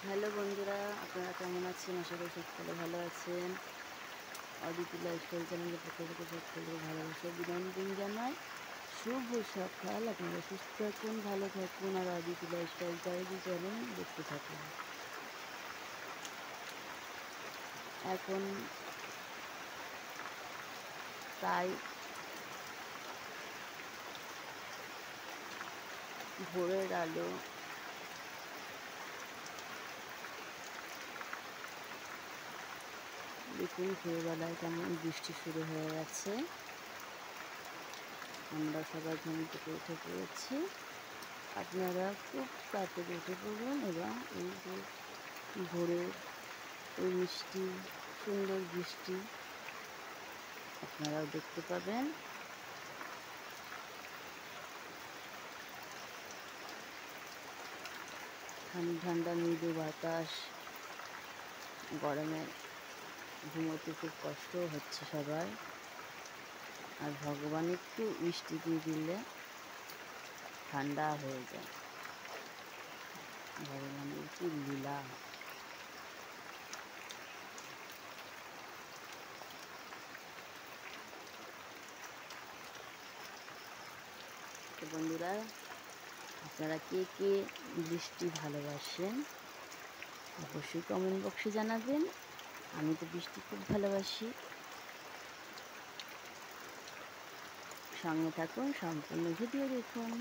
Hello বন্ধুরা, আপনারা কেমন আছেন? আশা করি সকলে ভালো আছেন। অদিতি লাইফস্টাইল চ্যানেলের পক্ষ থেকে সকলকে ভালোবাসা অভিনন্দন জানাই। শুভ সকাল। আপনারা সুস্থ থাকুন, ভালো থাকুন আর অদিতি লাইফস্টাইল চ্যানেল দেখতে থাকুন। এখন প্রায় ভোরের আলো। দেখুন ভোরবেলায় কেমন বৃষ্টি শুরু হয়ে গেছে। আমরা সবাই ঘুম থেকে উঠে পড়েছি। আপনারা খুব তাড়াতাড়ি উঠে পড়ুন এবং এই যে ভোরের এই মিষ্টি সুন্দর বৃষ্টি আপনারাও দেখতে পাবেন। ঠান্ডা মৃদু বাতাস, গরমে ঘুমোতে খুব কষ্টও হচ্ছে সবার। আর ভগবান একটু বৃষ্টি দিয়ে দিলে ঠান্ডা হয়ে যায়। ভগবানের কি লীলা। তো বন্ধুরা, আপনারা কে কে বৃষ্টি ভালোবাসেন অবশ্যই কমেন্ট বক্সে জানাবেন। আমি তো বৃষ্টি খুব ভালোবাসি। সঙ্গে থাকুন, সম্পূর্ণ ভিডিও দেখুন।